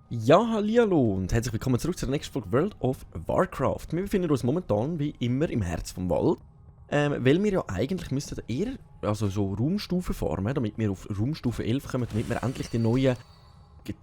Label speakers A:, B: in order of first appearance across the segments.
A: Ja, hallihallo und herzlich willkommen zurück zur nächsten Folge World of Warcraft. Wir befinden uns momentan wie immer im Herz vom Wald, weil wir ja eigentlich müssten eher so Raumstufen farmen, damit wir auf Raumstufe 11 kommen, damit wir endlich die neuen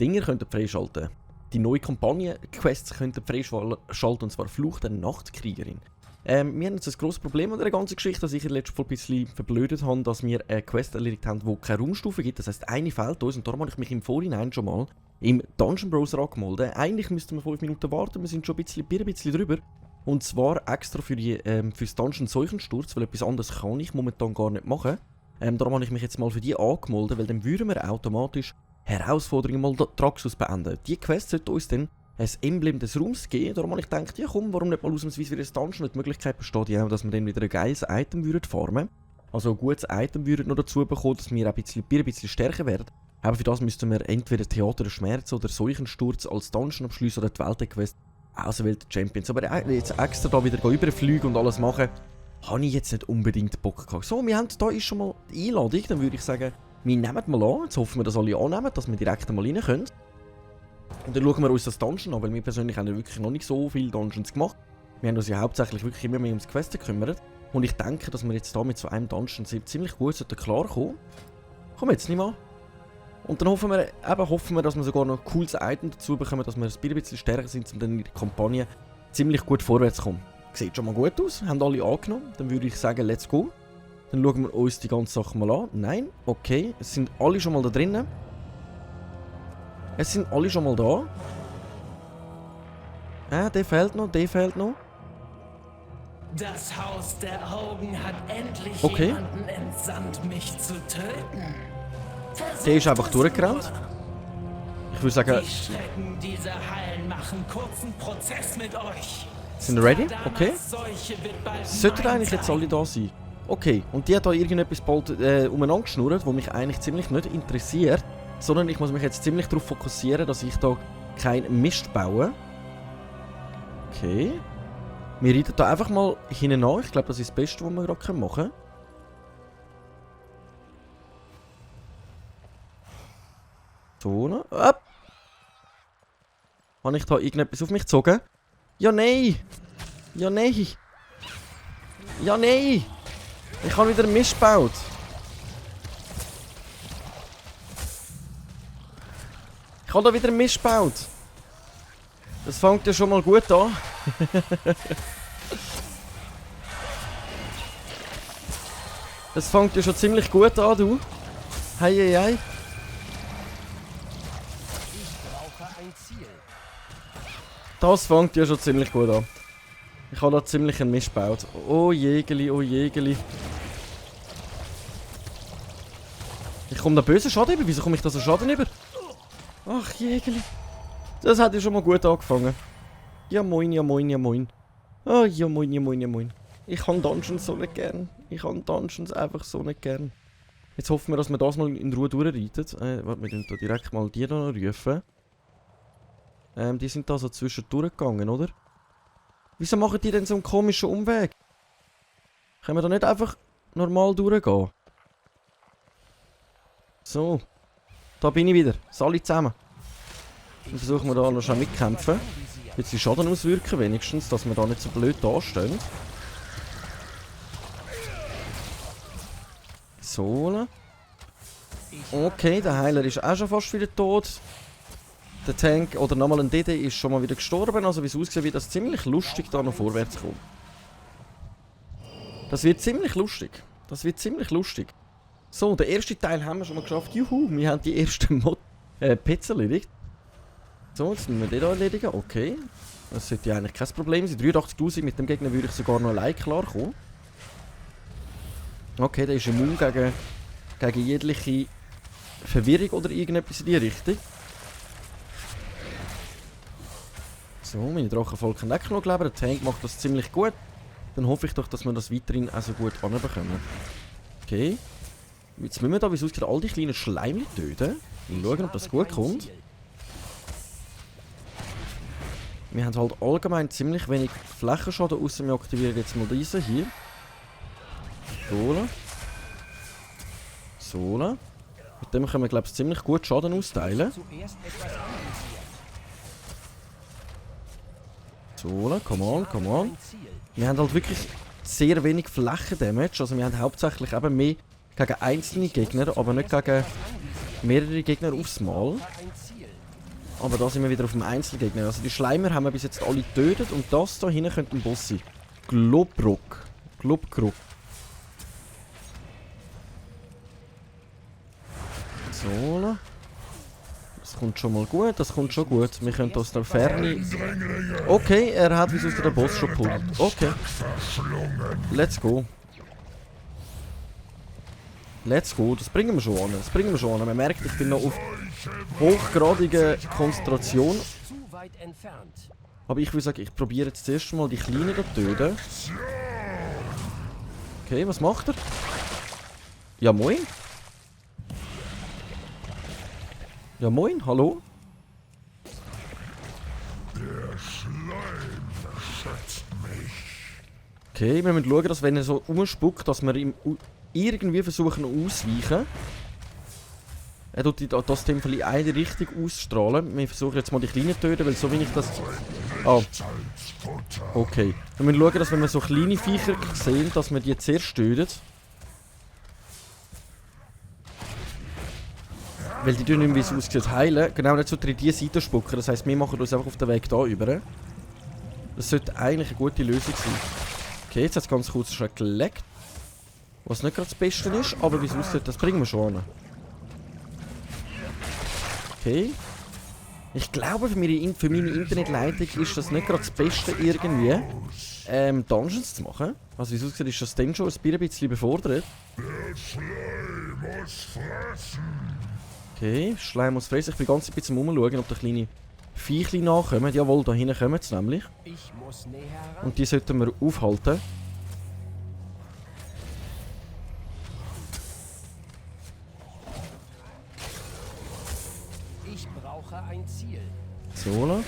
A: Dinger freischalten können. Die neue Kampagne-Quests könnten freischalten, und zwar Fluch der Nachtkriegerin. Wir haben jetzt ein grosses Problem an der ganzen Geschichte, dass ich in der letzten Folge ein bisschen verblödet habe, dass wir eine Quest erledigt haben, die keine Raumstufe gibt. Das heisst, eine fehlt uns und darum habe ich mich im Vorhinein schon mal im Dungeon Browser angemeldet. Eigentlich müssten wir 5 Minuten warten, wir sind schon ein bisschen drüber. Und zwar extra für das Dungeon Seuchensturz, weil etwas anderes kann ich momentan gar nicht machen. Darum habe ich mich jetzt mal für die angemeldet, weil dann würden wir automatisch Herausforderungen mal Traxus beenden. Die Quest sollte uns dann ein Emblem des Raums geben. Darum habe ich gedacht, ja komm, warum nicht mal ausnahmsweise wieder ein Dungeon? Die Möglichkeit besteht ja auch, dass wir dann wieder ein geiles Item farmen würden. Also ein gutes Item würden noch dazu bekommen, dass wir ein bisschen stärker werden. Aber für das müssten wir entweder Theater der Schmerz oder Seuchensturz als Dungeon abschließen oder die Weltenquest Auserwählte Champions. Aber jetzt extra da wieder überfliegen und alles machen, habe ich jetzt nicht unbedingt Bock gehabt. So, da ist schon mal die Einladung. Dann würde ich sagen, wir nehmen mal an. Jetzt hoffen wir, dass alle annehmen, dass wir direkt mal rein können. Und dann schauen wir uns das Dungeon an, weil wir persönlich haben ja wirklich noch nicht so viele Dungeons gemacht. Wir haben uns ja hauptsächlich wirklich immer mehr ums Quest gekümmert. Und ich denke, dass wir jetzt da mit so einem Dungeon ziemlich gut klarkommen. Komm jetzt nicht mal. Und dann hoffen wir, dass wir sogar noch ein cooles Item dazu bekommen, dass wir ein bisschen stärker sind, um dann in der Kampagne ziemlich gut vorwärts zu kommen. Sieht schon mal gut aus, haben alle angenommen. Dann würde ich sagen, let's go. Dann schauen wir uns die ganze Sache mal an. Nein, okay, es sind alle schon mal da drinnen. Es sind alle schon mal da. Der fehlt noch.
B: Das Haus der Augen hat endlich
A: Okay.
B: jemanden entsandt, mich zu töten.
A: Der ist einfach durchgerannt. Ich würde sagen,
B: Die Schrecken dieser Hallen machen kurzen Prozess mit euch.
A: sind wir ready?
B: Verdammt,
A: Okay.
B: Seuche wird bald
A: Sollten
B: mein
A: eigentlich jetzt
B: sein.
A: alle da sein? Okay, und die hat da irgendetwas bald umeinander geschnurrt, was mich eigentlich ziemlich nicht interessiert. Sondern ich muss mich jetzt ziemlich darauf fokussieren, dass ich da keinen Mist baue. Okay. Wir reiten da einfach mal hinten an. Ich glaube, das ist das Beste, was wir gerade machen können. So, ne? Ab! Habe ich da irgendetwas auf mich gezogen? Ja, nein! Ja, nein! Ja, nein! Ich habe wieder einen Mist gebaut. Ich habe da wieder einen Mist gebaut. Das fängt ja schon mal gut an. Das fängt ja schon ziemlich gut an, du. Hei, hei, hei. Das fängt ja schon ziemlich gut an. Ich habe da ziemlich einen Mist gebaut. Oh Jägeli, oh Jägeli. Ich komme da böse Schaden über. Wieso komme ich da so Schaden über? Ach Jägeli. Das hat ja schon mal gut angefangen. Ja moin, ja moin, ja moin. Oh ja moin, ja moin, ja moin. Ich habe Dungeons so nicht gern. Ich habe Dungeons einfach so nicht gern. Jetzt hoffen wir, dass wir das mal in Ruhe durchreiten. Warte, wir können da direkt mal die da noch rufen. Die sind da so zwischendurch gegangen, oder? Wieso machen die denn so einen komischen Umweg? Können wir da nicht einfach normal durchgehen? So. Da bin ich wieder. Alle zusammen. Dann versuchen wir da noch schnell mitkämpfen. Jetzt die Schaden auswirken wenigstens, dass wir da nicht so blöd dastehen. So. Okay, der Heiler ist auch schon fast wieder tot. Der Tank oder nochmal ein DD ist schon mal wieder gestorben. Also wie es aussieht, wird das ziemlich lustig da noch vorwärts kommen. Das wird ziemlich lustig. So, den ersten Teil haben wir schon mal geschafft. Juhu, wir haben die ersten Pets erledigt. So, jetzt müssen wir den hier erledigen. Okay. Das sollte ja eigentlich kein Problem sein. 83'000 mit dem Gegner würde ich sogar noch allein klarkommen. Okay, der ist immun gegen jegliche Verwirrung oder irgendetwas in die Richtung. So, meine Drachenvolk haben auch genug Leben. Der Tank macht das ziemlich gut. Dann hoffe ich doch, dass wir das weiterhin auch so gut anbekommen. Okay. Jetzt müssen wir da, wie es aussieht, all die kleinen Schleimchen töten. Und schauen, ob das gut kommt. Wir haben halt allgemein ziemlich wenig Flächenschaden, außer wir aktivieren jetzt mal diesen hier. So. Mit dem können wir, glaube ich, ziemlich gut Schaden austeilen. So, come on. Wir haben halt wirklich sehr wenig Flächendamage. Also wir haben hauptsächlich eben mehr gegen einzelne Gegner, aber nicht gegen mehrere Gegner aufs Mal. Aber da sind wir wieder auf dem Einzelgegner. Also die Schleimer haben wir bis jetzt alle getötet und das da hinten könnte ein Boss sein. Globkrug. So. Das kommt schon mal gut, das kommt schon gut. Wir können aus der Ferne... Okay, er hat wie aus der Boss schon gepult. Okay. Let's go. Das bringen wir schon an. Man merkt, ich bin noch auf hochgradiger Konzentration. Aber ich würde sagen, ich probiere jetzt zuerst mal die Kleinen zu töten. Okay, was macht er? Ja, moin. Ja, moin, hallo? Der Schleim schätzt mich. Okay, wir müssen schauen, dass wenn er so umspuckt, dass wir ihm irgendwie versuchen auszuweichen. Er tut das dem in eine Richtung ausstrahlen. Wir versuchen jetzt mal die Kleinen zu töten, weil so wie ich das... Ah. Okay. Wir müssen schauen, dass wenn wir so kleine Viecher sehen, dass wir die zuerst töten. Weil die nicht, wie es aussieht, heilen. Genau nicht so in diese Seite spucken. Das heisst, wir machen uns einfach auf den Weg da über. Das sollte eigentlich eine gute Lösung sein. Okay, jetzt hat es ganz kurz schon geleckt. Was nicht gerade das Beste ist, aber wie es aussieht, das bringen wir schon an. Okay. Ich glaube, für meine Internetleitung ist das nicht gerade das Beste irgendwie, Dungeons zu machen. Also wie es aussieht, ist das dann schon ein bisschen befordert. Okay, Schleim muss fressen. Ich bin ganz ein bisschen umschauen, ob da kleine Viechli nachkommen. Jawohl, da hinten kommen sie nämlich. Und die sollten wir aufhalten.
C: Ich brauche ein Ziel.
A: So.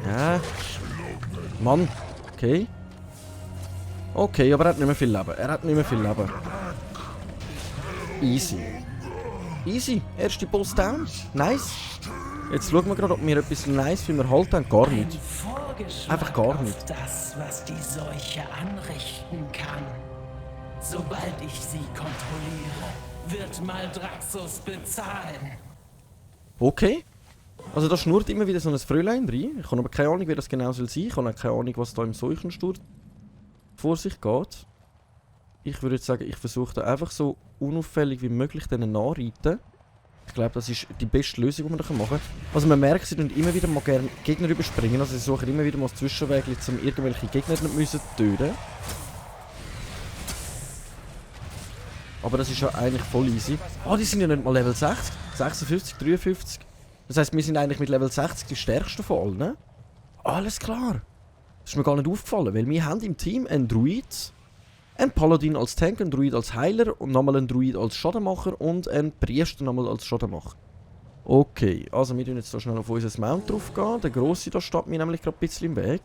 A: Ja. Mann. Okay. Okay, aber er hat nicht mehr viel Leben. Easy. Erste Boss down. Nice. Jetzt schauen wir gerade, ob wir etwas nice für wir halten haben. Gar nicht. Einfach gar nicht.
B: Das, was die Seuche anrichten kann. Sobald ich sie kontrolliere, wird Maldraxxus bezahlen.
A: Okay. Also da schnurrt immer wieder so ein Fröhlein rein. Ich habe aber keine Ahnung, wer das genau soll sein. Ich habe auch keine Ahnung, was da im Seuchensturz vor sich geht. Ich würde jetzt sagen, ich versuche da einfach so unauffällig wie möglich denen nachreiten. Ich glaube, das ist die beste Lösung, die man da machen kann. Also man merkt, sie tun immer wieder mal gerne Gegner überspringen. Also sie suchen immer wieder mal das Zwischenweg, um irgendwelche Gegner nicht müssen töten. Aber das ist ja eigentlich voll easy. Ah, die sind ja nicht mal Level 60. 56, 53. Das heisst, wir sind eigentlich mit Level 60 die stärksten von allen. Ne? Alles klar. Das ist mir gar nicht aufgefallen, weil wir haben im Team einen Druid, einen Paladin als Tank, einen Druid als Heiler und nochmal einen Druid als Schadenmacher und einen Priester nochmal als Schadenmacher. Okay, also wir gehen jetzt da schnell auf unser Mount drauf gehen. Der Grosse da steht mir nämlich gerade ein bisschen im Weg.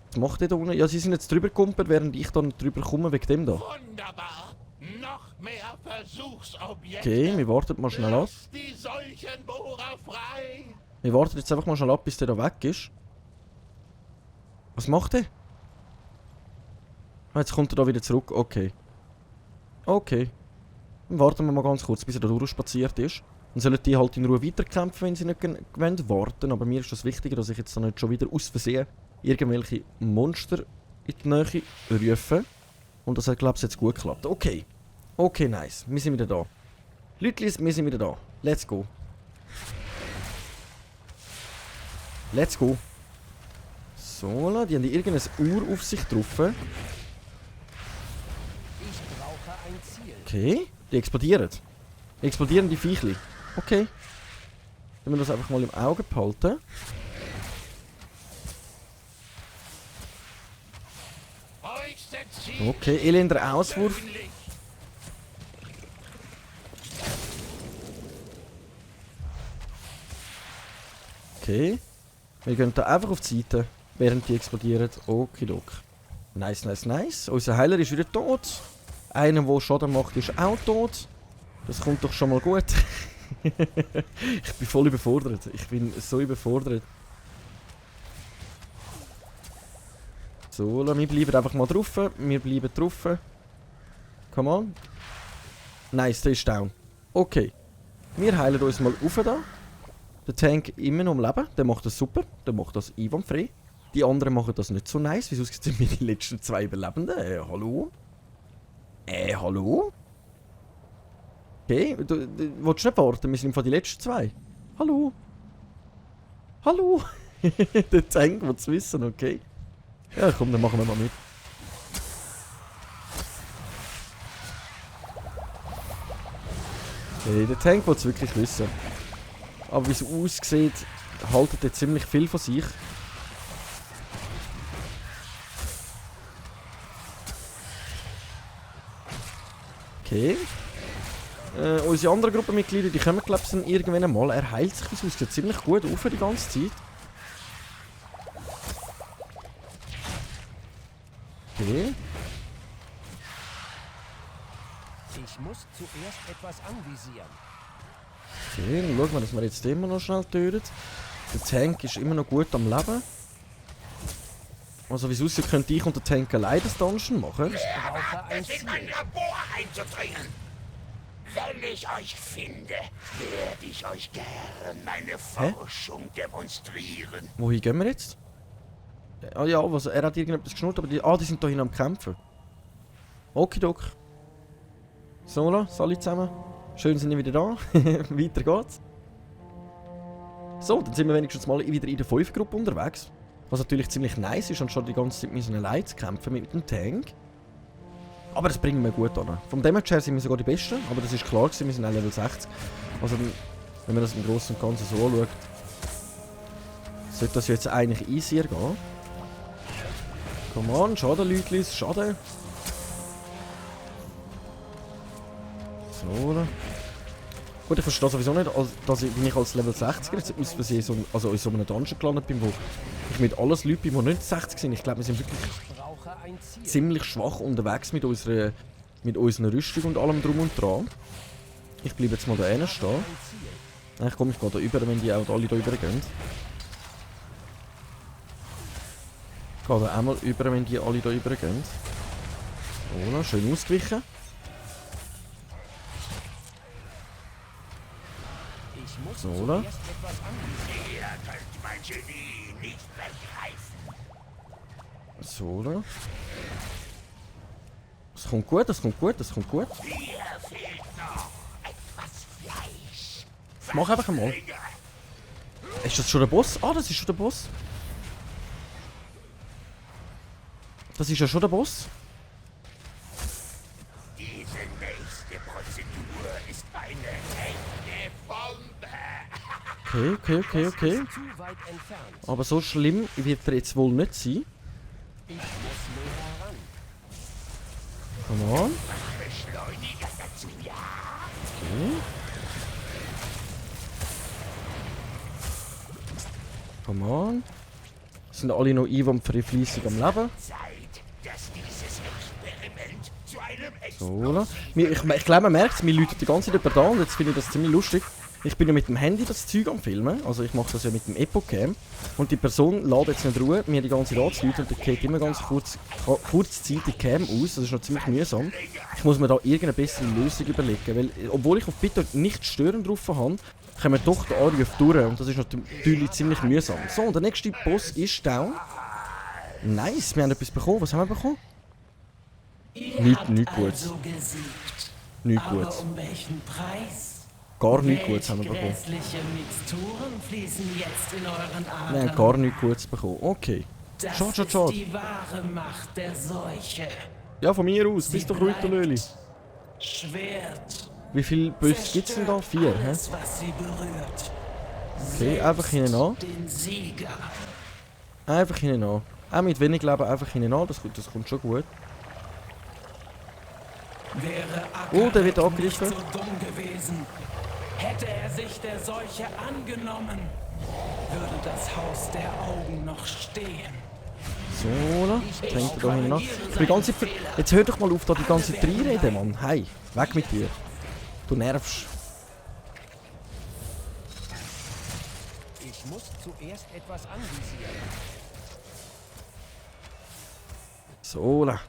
A: Was macht der da unten? Ja, sie sind jetzt drüber gekumpelt, während ich dann drüber komme wegen dem da.
D: Wunderbar! Noch mehr Versuchsobjekte!
A: Okay, wir warten mal schnell ab.
D: Die Seuchenbohrer frei!
A: Wir warten jetzt einfach mal schnell ab, bis der da weg ist. Was macht der? Ah, jetzt kommt er da wieder zurück. Okay. Okay. Dann warten wir mal ganz kurz, bis er da durchspaziert ist. Dann sollen die halt in Ruhe weiterkämpfen, wenn sie nicht warten. Aber mir ist das wichtiger, dass ich jetzt da nicht schon wieder aus Versehen irgendwelche Monster in die Nähe rufe. Und das hat, glaube ich, jetzt gut geklappt. Okay. Okay, nice. Wir sind wieder da. Leute, wir sind wieder da. Let's go. Let's go. So, die haben irgendeine Uhr auf sich drauf. Okay, die explodieren. Explodieren die Viechli. Okay. Dann müssen wir das einfach mal im Auge behalten. Okay, elender Auswurf. Okay. Wir gehen da einfach auf die Seite, während die explodieren. Okidok. Nice, nice, nice. Unser Heiler ist wieder tot. Einer, der Schaden macht, ist auch tot. Das kommt doch schon mal gut. Ich bin voll überfordert. Ich bin so überfordert. So, wir bleiben einfach mal drauf. Wir bleiben drauf. Come on. Nice, der ist down. Okay. Wir heilen uns mal auf da. Der Tank immer noch am Leben. Der macht das super. Der macht das einwandfrei. Die anderen machen das nicht so nice. Wieso sind wir die letzten 2 Überlebenden? Hallo? Hallo? Okay, du willst nicht warten? Wir sind von die letzten 2. Hallo? Hallo? Der Tank will es wissen, okay. Ja, komm, dann machen wir mal mit. Okay, der Tank will es wirklich wissen. Aber wie es aussieht, haltet er ziemlich viel von sich. Okay. Unsere anderen Gruppenmitglieder, die kommen glaube ich irgendwann einmal. Er heilt sich, das aussieht ziemlich gut auf die ganze Zeit. Okay.
C: Ich muss zuerst etwas anvisieren.
A: Okay, dann schauen wir, dass wir jetzt den immer noch schnell töten. Der Tank ist immer noch gut am Leben. Also wie es aussieht, könnte ich und der Tank allein das Dungeon machen.
C: Brauche ein
D: Es in
C: Ziel.
D: mein Labor einzudringen. Wenn ich euch finde, werde ich euch gern meine Forschung demonstrieren.
A: Wohin gehen wir jetzt? Ah ja, was, er hat irgendetwas geschnurrt, aber die sind da hinten am Kämpfen. Okidok. So, alle zusammen. Schön sind wir wieder da. Weiter geht's. So, dann sind wir wenigstens mal wieder in der 5er-Gruppe unterwegs. Was natürlich ziemlich nice ist, anstatt die ganze Zeit müssen allein zu kämpfen mit dem Tank. Aber das bringen wir gut an. Vom Damage her sind wir sogar die Besten, aber das ist klar gewesen, wir sind auch Level 60. Also wenn man das im Großen und Ganzen so anschaut, sollte das jetzt eigentlich easier gehen. Come on, Schaden, Leutlis, Schaden. So. Gut, ich verstehe sowieso nicht, dass ich als Level 60er jetzt aus Versehen in so einem Dungeon gelandet bin, wo ich mit alles Leuten bin, die nicht 60 sind. Ich glaube, wir sind wirklich
C: Brauche ein Ziel.
A: ziemlich schwach unterwegs mit unserer Rüstung und allem drum und dran. Ich bleibe jetzt mal da hinten stehen.
C: Ein Ziel.
A: Ich komme mich gerade über, wenn die auch alle da rüber gehen. Ich gehe da auch mal über, wenn die alle da rüber gehen. So, schön ausgewichen.
C: Ich muss
A: So,
C: zuerst
A: oder?
C: etwas anvisieren.
D: Ihr könnt mein Genie nicht begreifen.
A: So, oder? Das kommt gut, das kommt gut, das kommt gut.
D: Hier fehlt noch etwas Fleisch.
A: Mach einfach einmal. Ist das schon der Boss? Ah, das ist schon der Boss. Das ist ja schon der Boss.
D: Diese nächste Prozedur ist eine echte Bombe.
A: Okay.
C: Zu weit entfernt.
A: Aber so schlimm wird er jetzt wohl nicht sein.
C: Ich muss näher ran.
A: Come on.
D: Beschleuniger dazu, ja.
A: Okay. Come on. Sind alle noch einwandfrei fleissig am Leben.
D: Zeit, dass dieses Experiment zu einem
A: So, ich glaube, man merkt es, mir läutet die ganze Zeit jemand da und jetzt finde ich das ziemlich lustig. Ich bin ja mit dem Handy das Zeug am Filmen, also ich mache das ja mit dem Epocam. Und die Person lädt jetzt nicht Ruhe, mir die ganze Zeit anzuläuten und dann geht immer ganz kurz Zeit die Cam aus, das ist noch ziemlich mühsam. Ich muss mir da irgendeine bessere Lösung überlegen, weil obwohl ich auf Bitte nicht stören drauf habe, kommen doch die Anrufe durch und das ist natürlich ziemlich mühsam. So, und der nächste Boss ist down. Nice, wir haben etwas bekommen. Was haben wir bekommen? Nicht Gutes.
B: Also gesiegt.
A: Nichts
B: Aber
A: Gutes.
B: um welchen Preis?
A: Gar nichts Gutes haben wir bekommen.
B: Grässliche Mixturen fließen jetzt in euren Adern.
A: Wir haben gar nichts Gutes bekommen. Okay.
B: Das
A: Schade.
B: ist die wahre Macht der Seuche.
A: Ja, von mir aus. Bist doch ruhig, der Löli.
B: Schwert.
A: Wie viele Böse gibt es denn da? 4, hä?
B: Alles, was sie berührt.
A: Okay, einfach hinten an.
B: Den Sieger.
A: Einfach hinten an. Auch mit wenig Leben einfach hinten an. Das kommt schon gut.
B: Wäre
A: Oh, der wird
B: Akerek nicht
A: angegriffen.
B: so dumm gewesen, hätte er sich der Seuche angenommen. würde das Haus der Augen noch stehen.
A: So, da. Jetzt hängt er da hinten an. Ich bin ganz Jetzt hör doch mal auf, da die ganze Zeit reinreden, Mann. Hey, weg mit dir. Du nervst.
C: Ich muss zuerst etwas anvisieren.
A: So, da.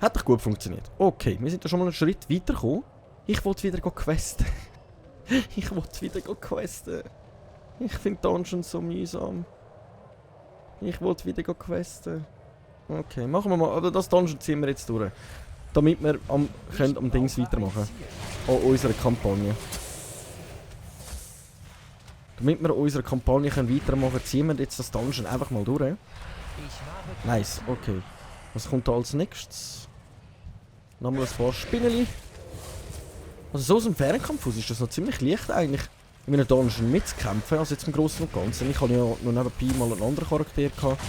A: Hat doch gut funktioniert. Okay, wir sind da schon mal einen Schritt weitergekommen. Ich wollte wieder questen. Ich wollte wieder questen. Ich finde Dungeons so mühsam. Ich wollte wieder questen. Okay, machen wir mal. Aber das Dungeon ziehen wir jetzt durch. Damit wir können am Dings weitermachen. An unserer Kampagne. Damit wir unsere Kampagne weitermachen können, ziehen wir jetzt das Dungeon einfach mal durch. Nice, okay. Was kommt da als nächstes? Nochmal ein paar Spinneli. Also so aus dem Fernkampf aus ist das noch ziemlich leicht eigentlich, in einem Dungeon mitzukämpfen, also jetzt im Großen und Ganzen. Ich hatte ja noch nebenbei mal einen anderen Charakter gehabt.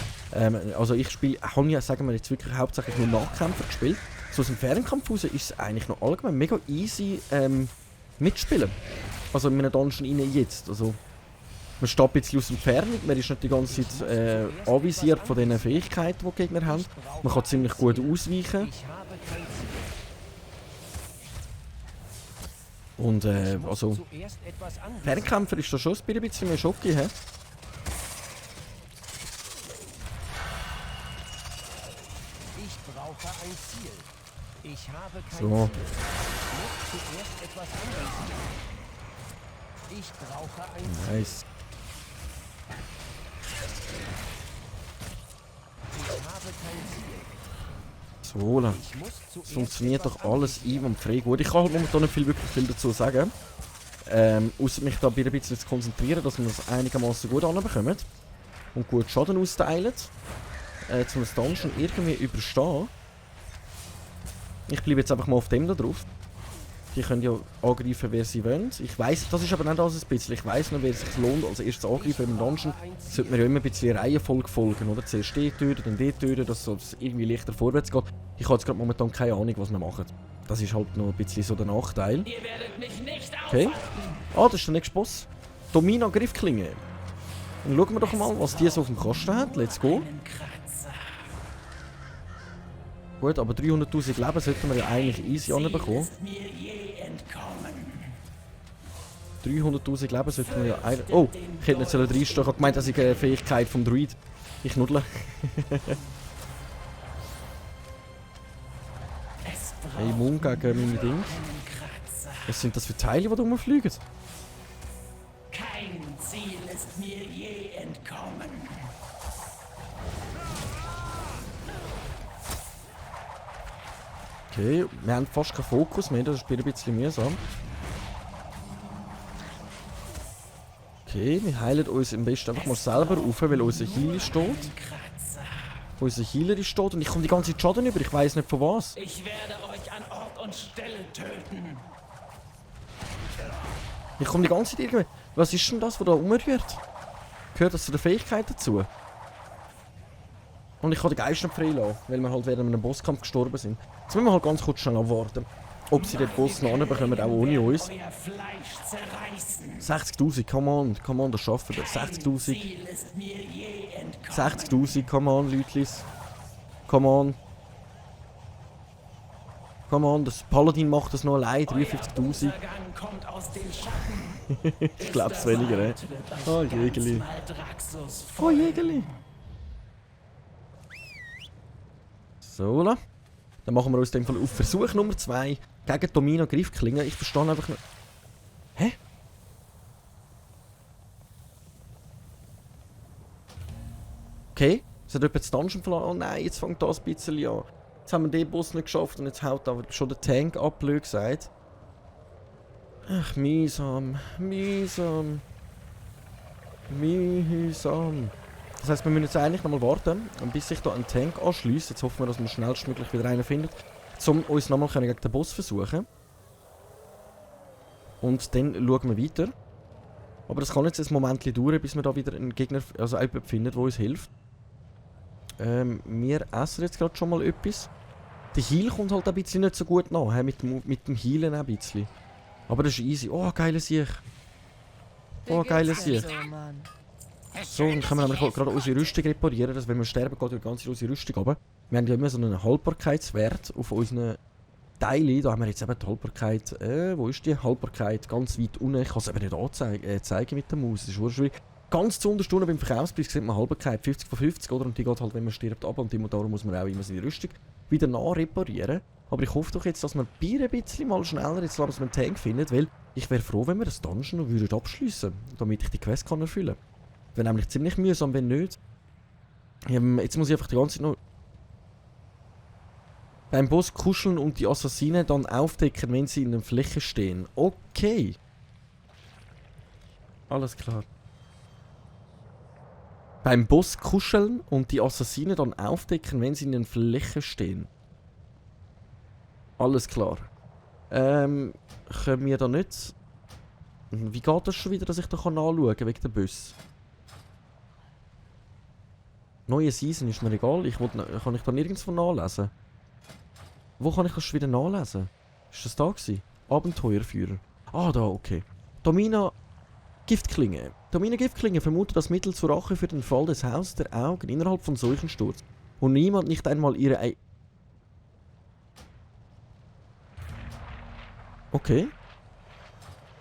A: Also ich habe ja, sagen wir jetzt wirklich hauptsächlich nur Nachkämpfer gespielt. So aus dem Fernkampf aus ist es eigentlich noch allgemein mega easy mitspielen. Also in einem Dungeon rein jetzt. Also man steht ein bisschen aus der Entfernung, man ist nicht die ganze Zeit anvisiert von den Fähigkeiten, die die Gegner haben. Man kann ziemlich gut ausweichen.
C: Ich habe kein Ziel.
A: Und also
C: Zuerst etwas anvisieren.
A: Fernkämpfer ist da schon ein bisschen mehr Schocki, hä?
C: Ich brauche ein Ziel. Ich habe kein
A: So.
C: Ziel. Ich muss zuerst etwas anvisieren. Ich brauche ein Ziel.
A: Nice.
C: Ich habe kein Ziel.
A: So, da.
C: Ich muss zuerst
A: Es funktioniert
C: etwas
A: doch alles
C: anvisieren.
A: einwandfrei gut. Ich kann halt momentan nicht wirklich viel dazu sagen. Außer mich da ein bisschen zu konzentrieren, dass wir das einigermaßen gut anbekommen. Und gut Schaden austeilen. Um das Dungeon irgendwie überstehen. Ich bleibe jetzt einfach mal auf dem da drauf. Die können ja angreifen, wer sie wollen. Ich weiss, das ist aber nicht alles ein bisschen. Ich weiss noch, wer es sich lohnt. Als erstes angreifen im Dungeon sollte man ja immer ein bisschen Reihenfolge folgen, oder? Zuerst die töten, dann die töten, dass es irgendwie leichter vorwärts geht. Ich habe jetzt gerade momentan keine Ahnung, was wir machen. Das ist halt noch ein bisschen so der Nachteil.
B: Ihr werdet mich nicht
A: Okay.
B: aufhalten.
A: Ah, das ist der nächste Boss. Domina Griffklinge. Dann schauen wir doch mal, was die so auf dem Kasten hat. Let's go.
B: Einen Kratzer.
A: Gut, aber 300'000 Leben sollten wir ja eigentlich easy anbekommen.
B: Ist mir je entkommen.
A: 300'000 Leben sollten wir ja eigentlich... Oh, ich hätte nicht reinstehen. Ich habe gemeint, das ist eine Fähigkeit vom Druid. Ich nuddle.
B: Es braucht
A: Hey, Immun gegen meine Ding.
B: einen Kratzer.
A: Was sind das für Teile, die da rumfliegen?
B: Kein Ziel ist mir je entkommen.
A: Okay, wir haben fast keinen Fokus mehr, das ist ein bisschen mühsam. Okay, wir heilen uns am besten einfach mal selber auf, weil unser Healer steht.
B: Ein Kratzer.
A: Unser Healer steht und ich komme die ganze Zeit Schaden über, ich weiß nicht von was.
B: Ich werde euch an Ort und Stelle töten.
A: Ich komme die ganze Zeit irgendwie... Was ist denn das, was da rumrührt? Gehört das zu der Fähigkeit dazu? Und ich kann den Geist nicht freilassen, weil wir halt während einem Bosskampf gestorben sind. Jetzt müssen wir halt ganz kurz schnell abwarten, ob sie den Boss noch anbekommen, auch ohne uns.
B: Euer Fleisch zerreißen.
A: 60'000, come on, das schaffen wir. 60'000,
B: Ziel ist mir je entkommen.
A: 60'000, come on, Leutlis. Come on. Come on, das Paladin macht das noch allein, 53'000.
B: Untergang kommt aus den Schatten.
A: Ich glaub's weniger, ey. Oh, Jägerli.
B: Maldraxus
A: Oh, Jägerli. So, la. Dann machen wir uns in dem Fall auf Versuch Nummer 2 gegen Domina Griffklinge. Ich verstehe einfach nicht... Hä? Okay, es hat jemand das Dungeon verloren. Oh nein, jetzt fängt das ein bisschen an. Jetzt haben wir den Boss nicht geschafft und jetzt haut aber schon der Tank ab, blöd gesagt. Ach, mühsam, mühsam. Mühsam. Das heisst, wir müssen jetzt eigentlich noch mal warten, bis sich da ein Tank anschliesst. Jetzt hoffen wir, dass wir schnellstmöglich wieder einen findet, um uns nochmal gegen den Boss versuchen. Und dann schauen wir weiter. Aber das kann jetzt ein Moment dauern, bis wir da wieder einen Gegner, also jemanden finden, der uns hilft. Wir essen jetzt gerade schon mal etwas. Der Heal kommt halt ein bisschen nicht so gut nach, mit dem Healen auch ein bisschen. Aber das ist easy. Oh, geile Sieg. Oh, geil ist hier.
C: So, Mann.
A: So, dann können wir nämlich gerade unsere Rüstung reparieren, dass wenn wir sterben, geht die ganze unsere Rüstung runter. Wir haben ja immer so einen Haltbarkeitswert auf unseren Teilen. Da haben wir jetzt eben die Haltbarkeit, wo ist die Haltbarkeit? Ganz weit unten. Ich kann es eben nicht zeigen mit der Maus, das ist sehr schwierig. Ganz zu unterstunden beim Verkaufspreis sieht man Haltbarkeit 50 von 50, oder? Und die geht halt, wenn man stirbt, ab. Und darum muss man auch immer seine Rüstung wieder nachreparieren. Aber ich hoffe doch jetzt, dass wir ein bisschen mal schneller jetzt lassen, einen Tank finden, weil ich wäre froh, wenn wir das Dungeon noch abschliessen würden, damit ich die Quest kann erfüllen kann. Wäre nämlich ziemlich mühsam, wenn nicht. Jetzt muss ich einfach die ganze Zeit noch beim Boss kuscheln und die Assassinen dann aufdecken, wenn sie in der Fläche stehen. Okay. Alles klar. Beim Boss kuscheln und die Assassinen dann aufdecken, wenn sie in der Fläche stehen. Alles klar. Können wir da nicht... Wie geht das schon wieder, dass ich da nachschauen kann, wegen der Bus? Neue Season ist mir egal. Kann ich da nirgendwo nachlesen? Wo kann ich das schon wieder nachlesen? Ist das da gewesen? Abenteuerführer. Ah, da, okay. Domina Giftklinge. Domina Giftklinge vermutet das Mittel zur Rache für den Fall des Hauses der Augen innerhalb von Seuchensturz. Und niemand nicht einmal ihre... Okay.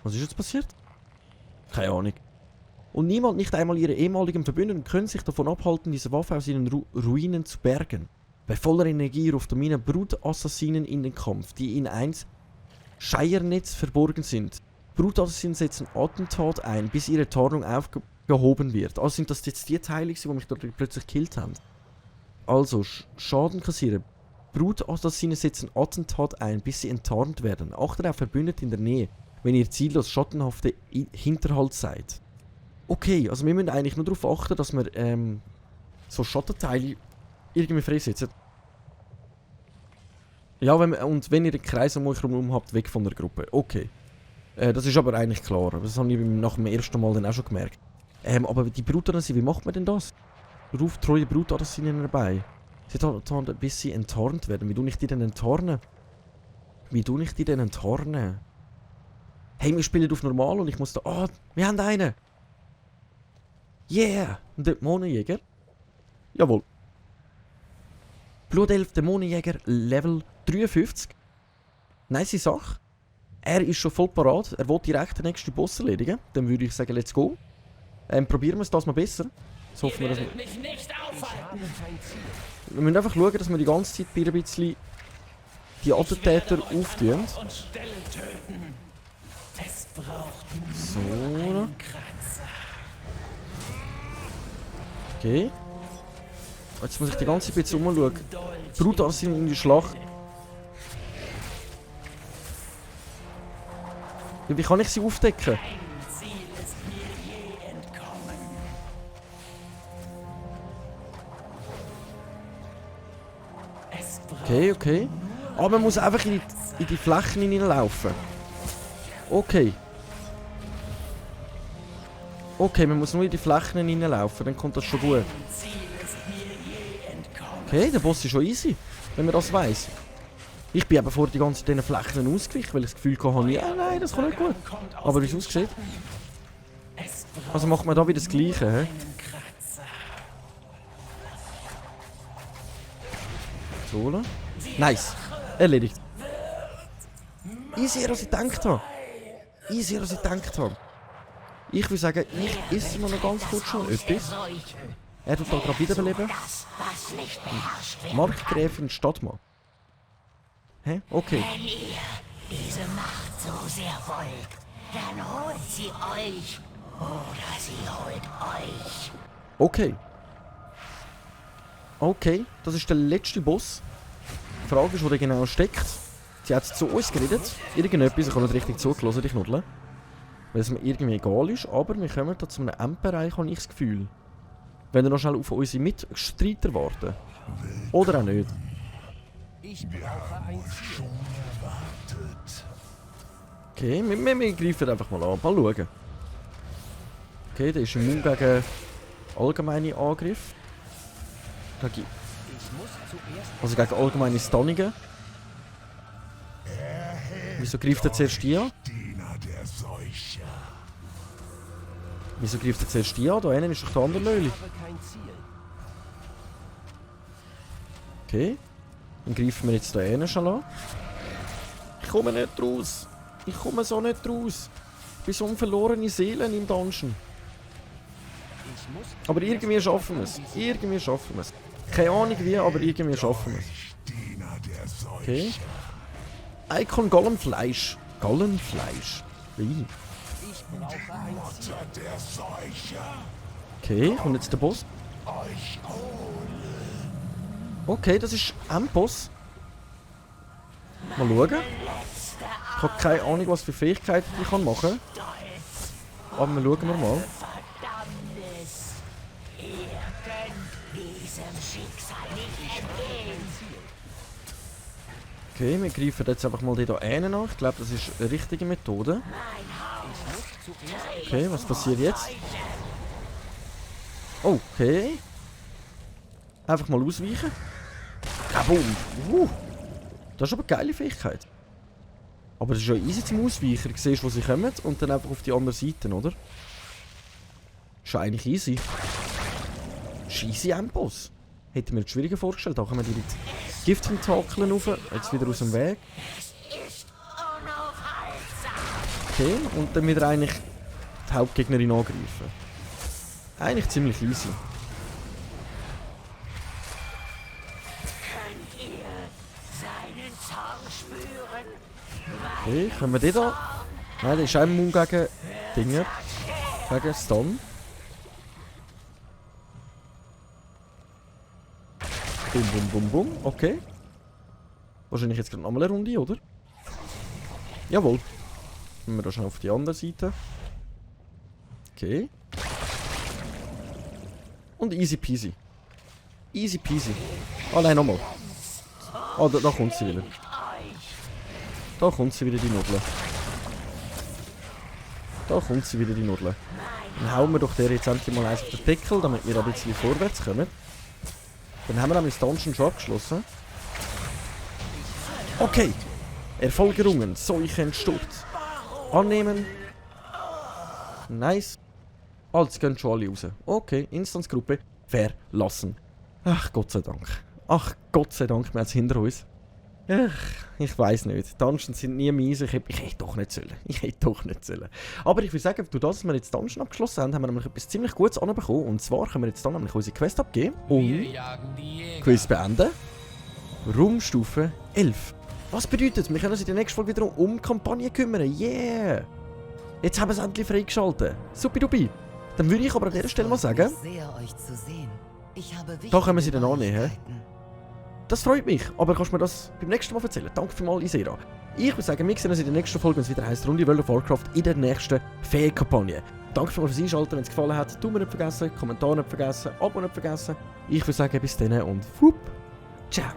A: Was ist jetzt passiert? Keine Ahnung. Und niemand, nicht einmal ihre ehemaligen Verbündeten, können sich davon abhalten, diese Waffe aus ihren Ruinen zu bergen. Bei voller Energie ruft Domina Brutassassinen in den Kampf, die in ein Scheiernetz verborgen sind. Brutassassinen setzen Attentat ein, bis ihre Tarnung aufgehoben wird. Also sind das jetzt die Teile, die mich dort plötzlich gekillt haben. Also, Schaden kassieren. Brutassassinen setzen Attentat ein, bis sie enttarnt werden. Achtet auf Verbündete in der Nähe, wenn ihr ziellos schattenhafte Hinterhalt seid. Okay, also wir müssen eigentlich nur darauf achten, dass wir so Schattenteile irgendwie freisetzen. Ja, wenn ihr den Kreis um euch herum habt, weg von der Gruppe. Okay. Das ist aber eigentlich klar. Das habe ich nach dem ersten Mal dann auch schon gemerkt. Aber die Brutassassinen, wie macht man denn das? Ruft treue Brutassassinen herbei. Sie tarnt, bis sie enttarnt werden. Wie tue ich die denn enttarnen? Hey, wir spielen auf normal und ich muss da... Oh, wir haben einen! Yeah! Ein Dämonenjäger. Jawohl. Blutelf Dämonenjäger Level 53. Nice Sache. Er ist schon voll parat. Er will direkt den nächsten Boss erledigen. Dann würde ich sagen, let's go. Probieren wir es das mal besser. Jetzt hoffen wir, dass wir...
B: mich nicht aufhalten.
A: Wir müssen einfach schauen, dass wir die ganze Zeit ein bisschen die Attentäter auftun.
B: Und Stelle töten. Es braucht nur
A: So.
B: einen Kratzer.
A: Okay. Jetzt muss ich die ganze Zeit ein bisschen umschauen. Brutassassinen in die Schlacht. Wie kann ich sie aufdecken?
B: Ein Ziel ist mir je entkommen. Es braucht
A: Okay. Aber man muss einfach in die Flächen hineinlaufen. Okay. Okay, man muss nur in die Flächen hineinlaufen, dann kommt das schon gut.
B: ein Ziel ist mir je entkommen.
A: Okay, der Boss ist schon easy, wenn man das weiss. Ich bin eben vor die ganzen diesen Flächen ausgewichen, weil ich das Gefühl hatte, ja, nein, das kommt nicht gut. Aber wie es aussieht,
B: Es braucht
A: also macht man da wieder das Gleiche, hä?
B: einen Kratzer.
A: So, nice. Erledigt. Easier, als ich gedacht habe. Ich würde sagen, ich esse mir noch ganz kurz schon etwas. Er tut da gerade wiederbeleben.
D: Das, was nicht beherrscht wird.
A: Markgräfin Stadtmann. Hä? Okay.
D: Wenn ihr diese Macht so sehr wollt, dann holt sie euch. Oder sie holt euch.
A: Okay. Okay, das ist der letzte Boss. Die Frage ist, wo der genau steckt. Sie hat zu uns geredet. Irgendetwas, ich habe nicht richtig zugelassen, ich nuddle. Weil es mir irgendwie egal ist, aber wir kommen da zu einem Endbereich, habe ich das Gefühl. Wenn wir noch schnell auf unsere Mitstreiter warten. Oder auch nicht.
C: Ich brauche ein Ziel.
A: Okay, wir greifen einfach mal an. Mal schauen. Okay, der ist immun gegen allgemeine Angriff.
C: Ich muss zuerst
A: Also gegen allgemeine Stunningen. Wieso greift er zuerst die an?
D: Diener der Seuche.
A: Wieso greift er zuerst die an? Da hinten ist doch der andere Löli.
C: Ich habe kein Ziel.
A: Okay. Dann greifen wir jetzt da hinten schon an. Ich komme nicht raus. Ich komme so nicht raus. Ich bin so eine verlorene Seelen im Dungeon.
C: Ich muss
A: Aber irgendwie schaffen wir es. Irgendwie schaffen wir es. Keine Ahnung wie, aber irgendwie schaffen wir es. Okay. Icon Gollemfleisch. Gollemfleisch. Wie?
C: Ich brauche ein Ziel.
A: Okay, kommt jetzt der Boss. Okay, das ist ein Boss. Mal schauen. Ich habe keine Ahnung, was für Fähigkeiten ich machen kann. Aber wir schauen wir mal.
D: Verdammnis! Ihr könnt diesem Schicksal nicht entgehen.
A: Okay, wir greifen jetzt einfach mal die da einen an. Ich glaube, das ist eine richtige Methode. Okay, was passiert jetzt? Okay. Einfach mal ausweichen. Kaboom! Das ist aber eine geile Fähigkeit. Aber es ist ja easy zum Ausweichen. Du siehst, wo sie kommen und dann einfach auf die andere Seite, oder? Ist ja eigentlich easy. Ist easy Endboss. Hätte mir das schwieriger vorgestellt. Da kommen die mit Gifttentakeln rauf. Jetzt wieder aus dem Weg. Okay, und dann wieder eigentlich die Hauptgegnerin angreifen. Eigentlich ziemlich easy.
D: Könnt ihr seinen Zorn spüren?
A: Okay, können wir den da? Nein, der ist auch immun gegen Dinger. Gegen Stun. Bum, bum, bum, bum. Okay. Wahrscheinlich jetzt gerade nochmal eine Runde, oder? Jawohl. Gehen wir da schnell auf die andere Seite. Okay. Und easy peasy. Easy peasy. Oh nein, nochmal. Oh, da kommt sie wieder. Da kommt sie wieder, die Nudel. Da kommt sie wieder, die Nudel. Dann hauen wir doch der jetzt endlich mal eins auf den Deckel, damit wir ein bisschen vorwärts kommen. Dann haben wir nämlich das Dungeon schon abgeschlossen. Okay. Erfolg errungen. Seuchen Sturz. Annehmen. Nice. Jetzt gehen schon alle raus. Okay, Instanzgruppe verlassen. Ach, Gott sei Dank. Ach, Gott sei Dank, wir haben es hinter uns. Ach, ich weiss nicht. Dungeons sind nie mies. Ich hätte doch nicht sollen. Aber ich würde sagen, durch das, dass wir jetzt Dungeon abgeschlossen haben, haben wir nämlich etwas ziemlich Gutes anbekommen. Und zwar können wir jetzt dann nämlich unsere Quest abgeben. Und Quiz beenden. Raumstufe 11. Was bedeutet, wir können uns in der nächsten Folge wieder um Kampagne kümmern. Yeah! Jetzt haben wir es endlich freigeschaltet. Supidupi. Dann würde ich aber an dieser Stelle mal sagen,
E: Sehr, euch zu sehen. Ich habe
A: da können wir sie dann annehmen.
E: Neuigkeiten.
A: Das freut mich, aber kannst du mir das beim nächsten Mal erzählen? Danke vielmals, Isera. Ich würde sagen, wir sehen uns in der nächsten Folge, wenn es wieder heisst Runde World of Warcraft in der nächsten Ferienkampagne. Danke vielmals fürs Einschalten, wenn es gefallen hat. Daumen nicht vergessen, Kommentar nicht vergessen, Abo nicht vergessen. Ich würde sagen, bis dann und wupp, ciao.